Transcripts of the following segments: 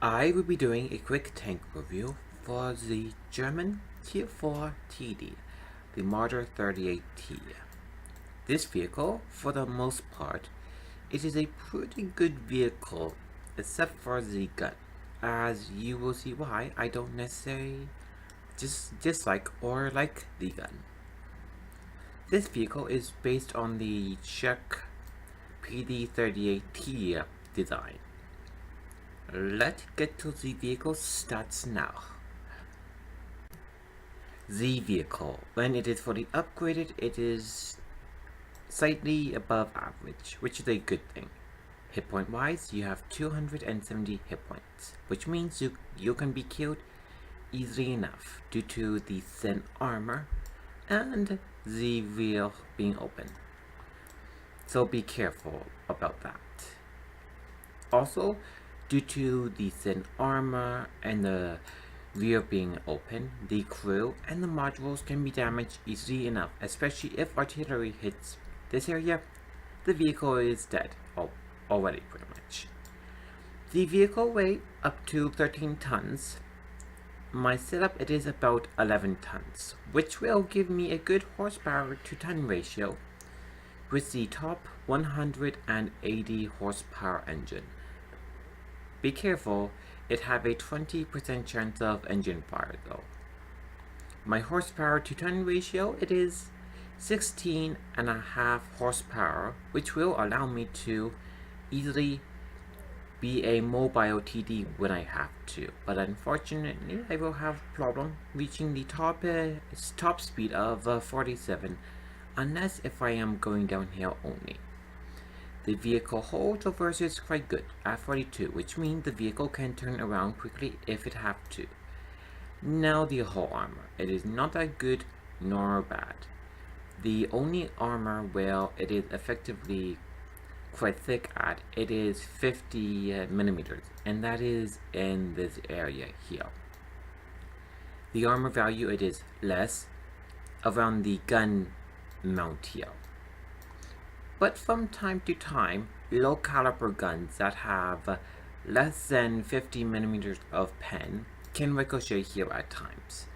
I will be doing a quick tank review for the German Tier 4 TD, the Marder 38T. This vehicle, for the most part, it is a pretty good vehicle except for the gun, as you will see why I don't necessarily dislike or like the gun. This vehicle is based on the Czech PD38T design. Let's get to the vehicle stats now. The vehicle, when it is fully upgraded, it is slightly above average, which is a good thing. Hit point wise, you have 270 hit points, which means you can be killed easily enough due to the thin armor and the wheel being open. So be careful about that. Also, due to the thin armor and the rear being open, the crew and the modules can be damaged easily enough, especially if artillery hits this area. The vehicle is dead already pretty much. The vehicle weighs up to 13 tons. My setup, it is about 11 tons, which will give me a good horsepower to ton ratio with the top 180 horsepower engine. Be careful, it have a 20% chance of engine fire though. My horsepower to ton ratio, it is 16.5 horsepower, which will allow me to easily be a mobile TD when I have to, but unfortunately I will have problem reaching the top speed of 47 unless if I am going downhill only. The vehicle hold traverse is quite good at 42, which means the vehicle can turn around quickly if it have to. Now the hull armor, it is not that good nor bad. The only armor where it is effectively quite thick at, it is 50 millimeters, and that is in this area here. The armor value, it is less around the gun mount here. But from time to time, low caliber guns that have less than 50 millimeters of pen can ricochet here at times.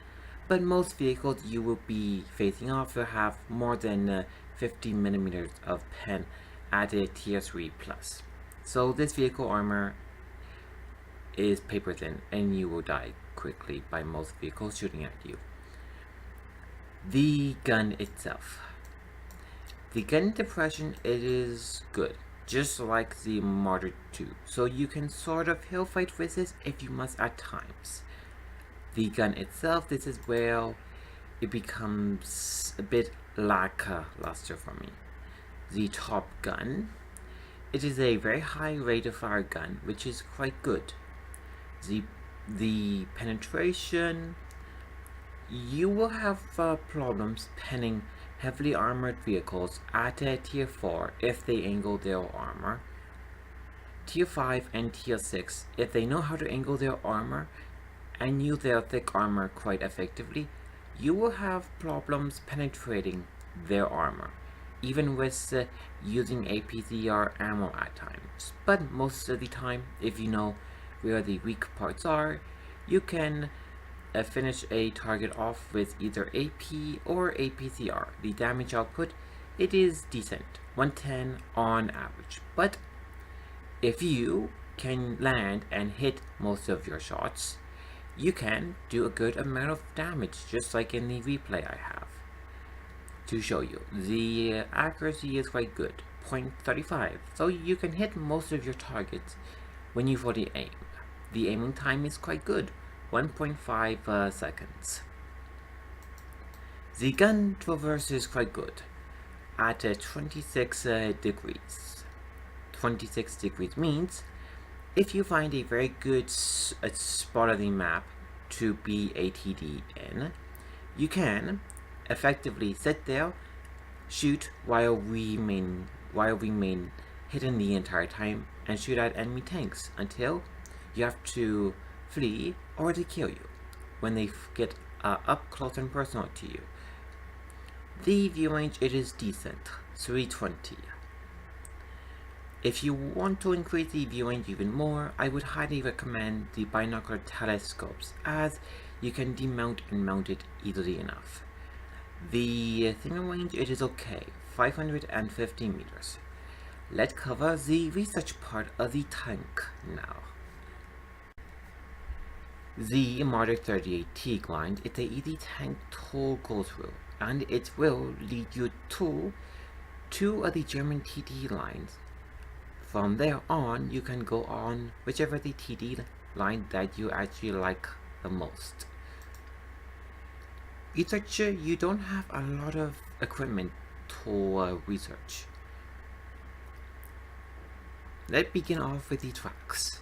But most vehicles you will be facing off will have more than 50 millimeters of pen at a tier 3 plus. So this vehicle armor is paper thin and you will die quickly by most vehicles shooting at you. The gun itself. The gun depression, it is good, just like the Marder 2, so you can sort of hill fight with this if you must at times. The gun itself, this is where it becomes a bit lackluster for me. The top gun, it is a very high rate of fire gun, which is quite good. The penetration, you will have problems penning heavily armored vehicles at tier 4 if they angle their armor. Tier 5 and tier 6, if they know how to angle their armor and use their thick armor quite effectively, you will have problems penetrating their armor, even with using it.Their ammo at times. But most of the time, if you know where the weak parts are, you can finish a target off with either AP or it.Their. The damage output, it is decent, 110 on average, but if you can land and hit most of your shots, you can do a good amount of damage, just like in the replay I have to show you. The accuracy is quite good, 0.35, so you can hit most of your targets when you fully aim. The aiming time is quite good, 1.5 seconds. The gun traverse is quite good at 26 degrees. 26 degrees means if you find a very good spot of the map to be a TD in, you can effectively sit there, shoot while remain hidden the entire time, and shoot at enemy tanks until you have to flee or they kill you when they get up close and personal to you. The view range, it is decent, 320. If you want to increase the view range even more, I would highly recommend the binocular telescopes, as you can demount and mount it easily enough. The thinner range, it is okay, 550 meters. Let's cover the research part of the tank now. The marder 38T grind is a easy tank to go through, and it will lead you to two of the German TD lines. From there on, you can go on whichever the TD line that you actually like the most. Researcher, you don't have a lot of equipment to research. Let's begin off with the tracks.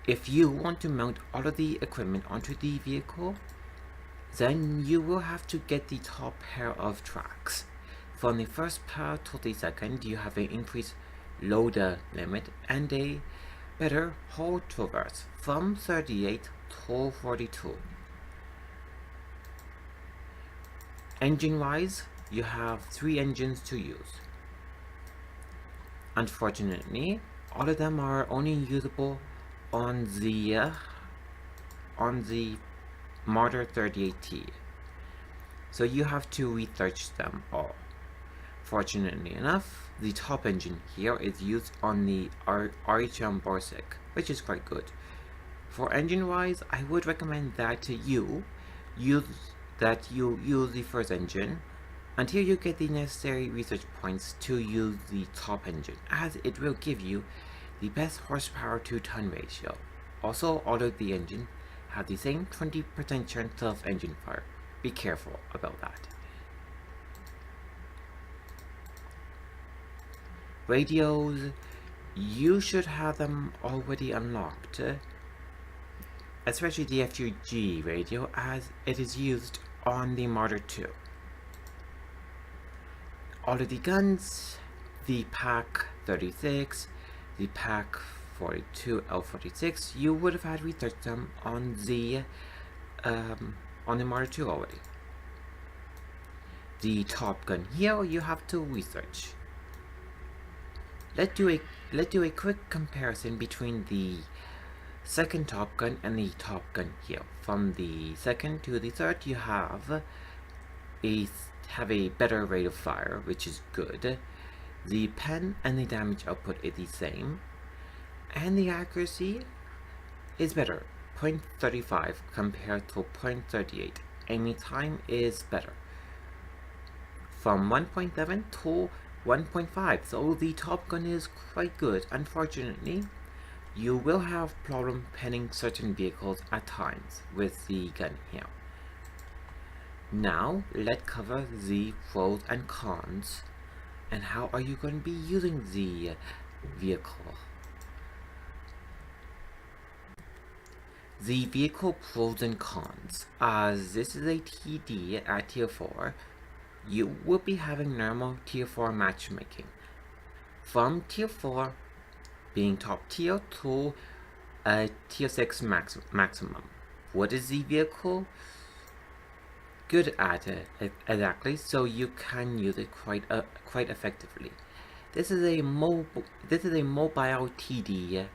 If you want to mount all of the equipment onto the vehicle, then you will have to get the top pair of tracks. From the first pair to the second, you have an increased loader limit and a better haul traverse from 38 to 42. Engine-wise, you have 3 engines to use. Unfortunately, all of them are only usable on the marder 38T, so you have to research them all. Fortunately enough, the top engine here is used on the RHM Borsig, which is quite good. For engine-wise, I would recommend that you use the first engine until you get the necessary research points to use the top engine, as it will give you the best horsepower to ton ratio. Also, all of the engines have the same 20% chance of engine fire. Be careful about that. Radios, you should have them already unlocked, especially the FUG radio, as it is used on the Marder 2. All of the guns, the Pack 36, the Pack 42 L46, you would have had researched them on the Marder 2 already. The Top Gun here, you have to research. Let's do a quick comparison between the second Top Gun and the Top Gun here. From the second to the third, you have a better rate of fire, which is good. The pen and the damage output is the same, and the accuracy is better, 0.35 compared to 0.38. Aiming time is better, from 1.7 to 1.5, so the Top Gun is quite good. Unfortunately, you will have problem penning certain vehicles at times with the gun here. Now, let's cover the pros and cons, and how are you going to be using the vehicle. The vehicle pros and cons. As this is a TD at Tier 4, you will be having normal Tier 4 matchmaking. From Tier 4 being top tier to Tier 6 maximum. What is the vehicle good at exactly, so you can use it quite effectively. This is a mobile TD,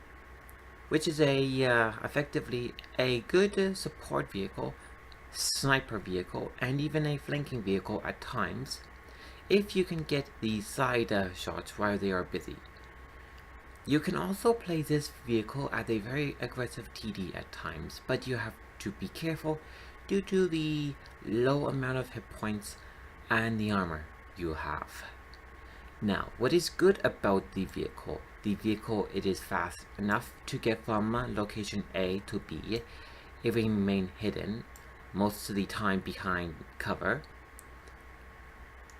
which is effectively a good support vehicle, sniper vehicle, and even a flanking vehicle at times, if you can get the side shots while they are busy. You can also play this vehicle as a very aggressive TD at times, but you have to be careful due to the low amount of hit points and the armor you have. Now, what is good about the vehicle? The vehicle, it is fast enough to get from location A to B. It will remain hidden most of the time behind cover,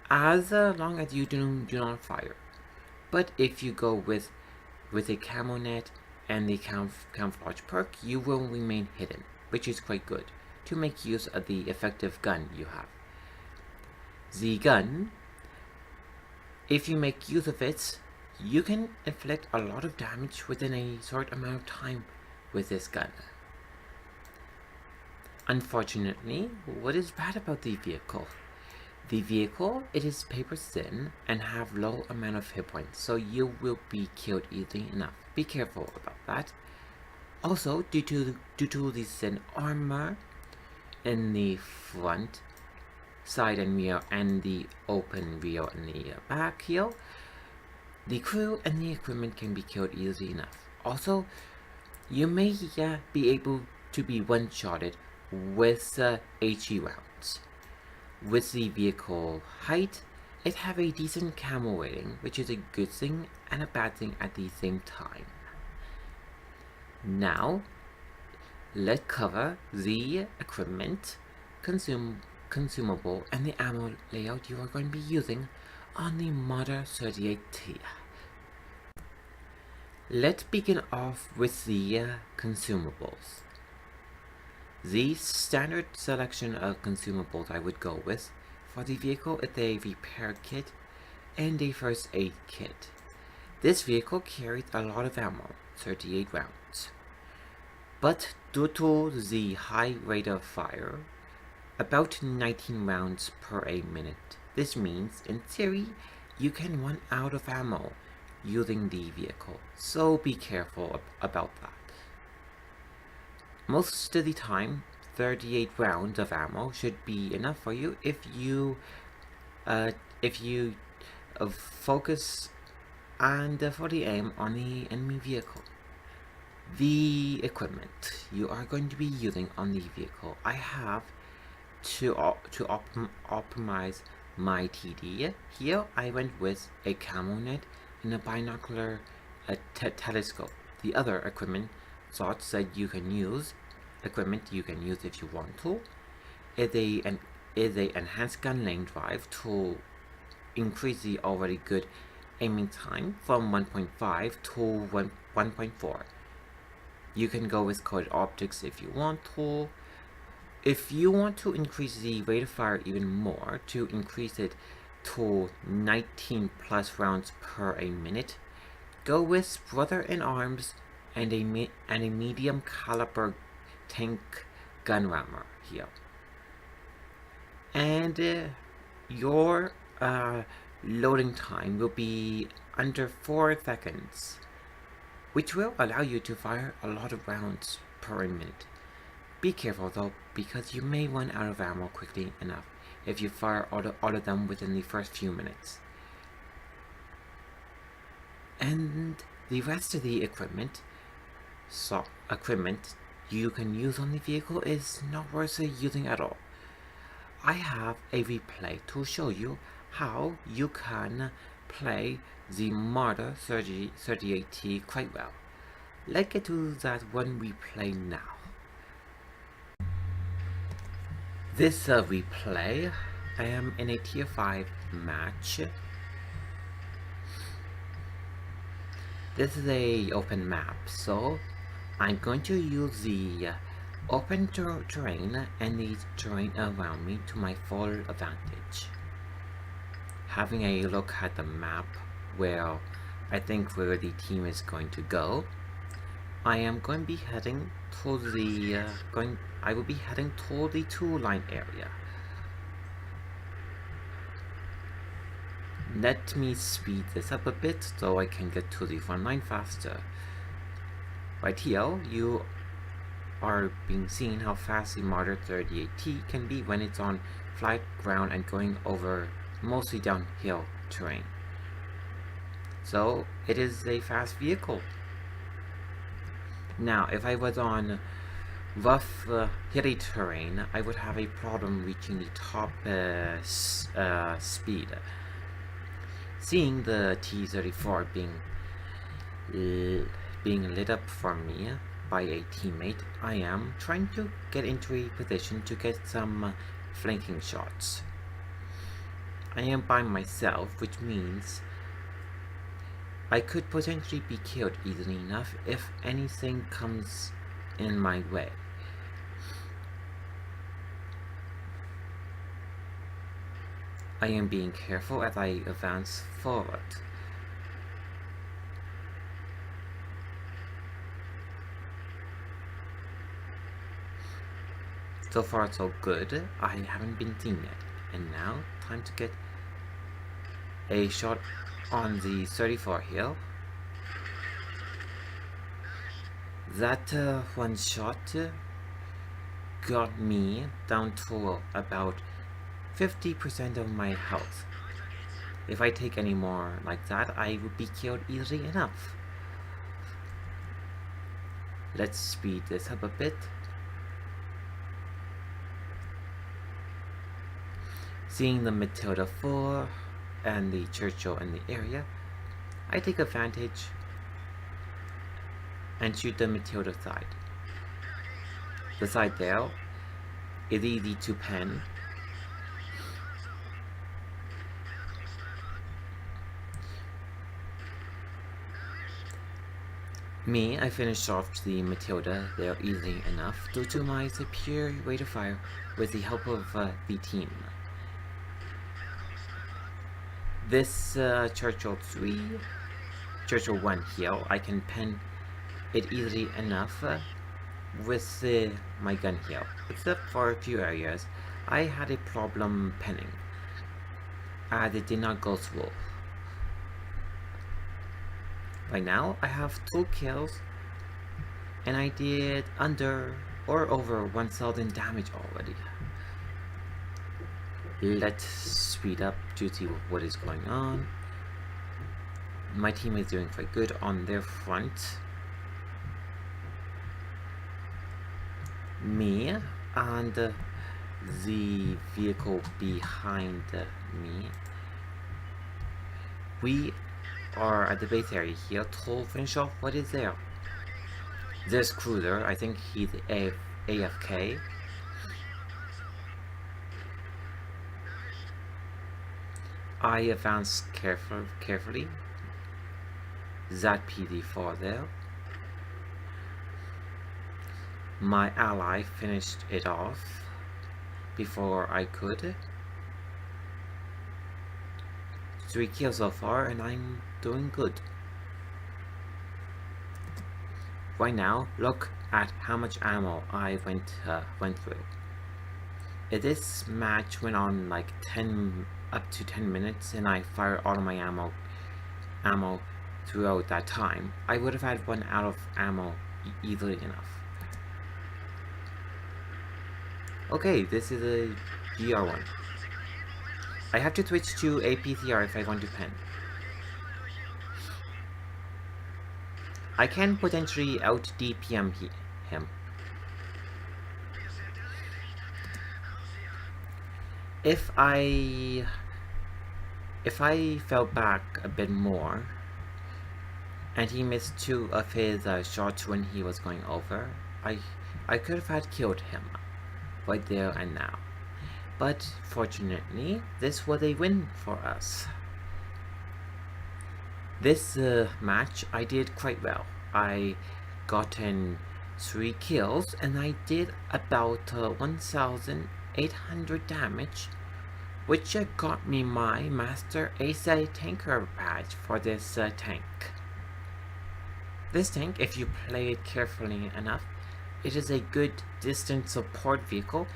as long as you do not fire. But if you go with a camo net and the camouflage perk, you will remain hidden, which is quite good to make use of the effective gun you have. The gun, if you make use of it, you can inflict a lot of damage within a short amount of time with this gun. Unfortunately, what is bad about the vehicle? The vehicle, it is paper thin and have low amount of hit points, so you will be killed easily enough. Be careful about that. Also, due to the thin armor in the front, side and rear, and the open rear in the back here, the crew and the equipment can be killed easily enough. Also, you may be able to be one-shotted with HE rounds. With the vehicle height, it have a decent camo rating, which is a good thing and a bad thing at the same time. Now, let's cover the equipment, consumable, and the ammo layout you are going to be using on the marder 38T. Let's begin off with the consumables. The standard selection of consumables I would go with for the vehicle is a repair kit and a first aid kit. This vehicle carries a lot of ammo, 38 rounds. But due to the high rate of fire, about 19 rounds per a minute, this means, in theory, you can run out of ammo using the vehicle, so be careful about that. Most of the time, 38 rounds of ammo should be enough for you if you focus and fully aim on the enemy vehicle. The equipment you are going to be using on the vehicle, I have to optimize my TD. Here I went with a camo net and a binocular telescope. The other equipment sorts that you can use, if you want to, is a enhanced gun lane drive to increase the already good aiming time from 1.5 to 1.4. You can go with colored optics if you want to. If you want to increase the rate of fire even more, to increase it to 19 plus rounds per a minute, go with brother-in-arms and a medium caliber tank gun rammer here. And your loading time will be under 4 seconds, which will allow you to fire a lot of rounds per minute. Be careful though, because you may run out of ammo quickly enough if you fire all of them within the first few minutes. And the rest of the equipment you can use on the vehicle is not worth using at all. I have a replay to show you how you can play the marder 38T quite well. Let's get to that one replay now. This replay, I am in a tier 5 match. This is a open map, so I'm going to use the open terrain and the terrain around me to my full advantage. Having a look at the map where I think where the team is going to go, I am going to be heading to the I will be heading to the 2-line area. Let me speed this up a bit so I can get to the front line faster. Right here, you are being seen how fast the marder 38T can be when it's on flat ground and going over mostly downhill terrain. So it is a fast vehicle. Now, if I was on rough, hilly terrain, I would have a problem reaching the top speed. Seeing the T-34 being lit up for me by a teammate, I am trying to get into a position to get some flanking shots. I am by myself, which means I could potentially be killed easily enough if anything comes in my way. I am being careful as I advance forward. So far so good, I haven't been seen yet. And now, time to get a shot on the 34 hill. That one shot got me down to about 50% of my health. If I take any more like that, I would be killed easily enough. Let's speed this up a bit. Seeing the Matilda 4 and the Churchill in the area, I take advantage and shoot the Matilda side. The side there is easy to pen. I finished off the Matilda there easily enough due to my superior rate of fire with the help of the team. This Churchill 1 here, I can pen it easily enough with my gun here, except for a few areas I had a problem penning, as it did not go through. Right now I have 2 kills and I did under or over 1000 damage already. Let's speed up to see what is going on. My team is doing quite good on their front. Me and the vehicle behind me, we are at the base area here to finish off what is there. This cruiser, I think he's AFK. I advance carefully. That PD4 there. My ally finished it off before I could. 3 kills so far and I'm doing good. Right now, look at how much ammo I went through. This match went on like up to 10 minutes and I fired all of my ammo throughout that time. I would have had run out of ammo easily enough. Okay, this is a GR1. I have to switch to a PCR if I want to pen. I can potentially out DPM him. If I fell back a bit more and he missed 2 of his shots when he was going over, I could have had killed him right there and now. But fortunately, this was a win for us. This match I did quite well. I gotten 3 kills and I did about 1800 damage, which got me my Master Ace Tanker badge for this tank. This tank, if you play it carefully enough, it is a good distance support vehicle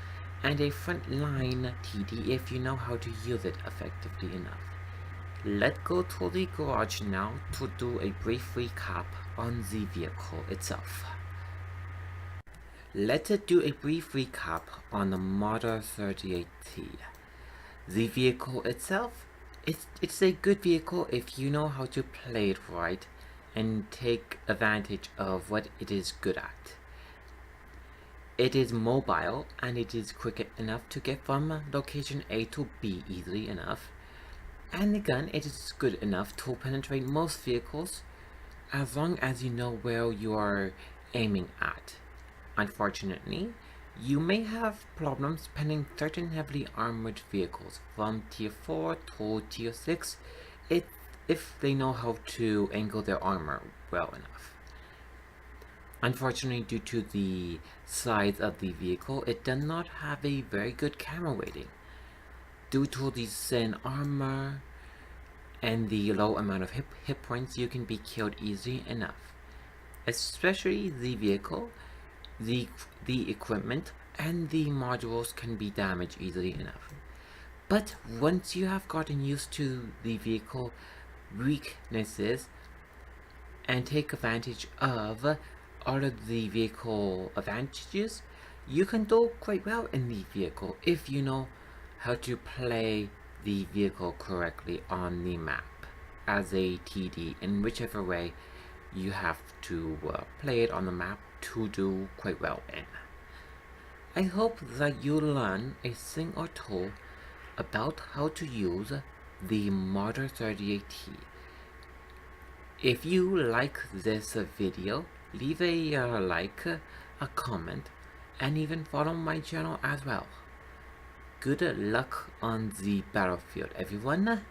and a frontline TD if you know how to use it effectively enough. Let's go to the garage now to do a brief recap on the vehicle itself. Let's do a brief recap on the Marder 38T. The vehicle itself, it's a good vehicle if you know how to play it right and take advantage of what it is good at. It is mobile and it is quick enough to get from location A to B easily enough. And the gun, it is good enough to penetrate most vehicles as long as you know where you are aiming at. Unfortunately, you may have problems penning certain heavily armored vehicles from tier 4 to tier 6 if they know how to angle their armor well enough. Unfortunately, due to the size of the vehicle, it does not have a very good camera rating. Due to the thin armor and the low amount of hit points, you can be killed easily enough. Especially the vehicle, the equipment, and the modules can be damaged easily enough. But once you have gotten used to the vehicle weaknesses and take advantage of all of the vehicle advantages, you can do quite well in the vehicle if you know how to play the vehicle correctly on the map as a TD in whichever way you have to play it on the map to do quite well in. I hope that you learn a thing or two about how to use the marder 38T. If you like this video, leave a like, a comment, and even follow my channel as well. Good luck on the battlefield, everyone.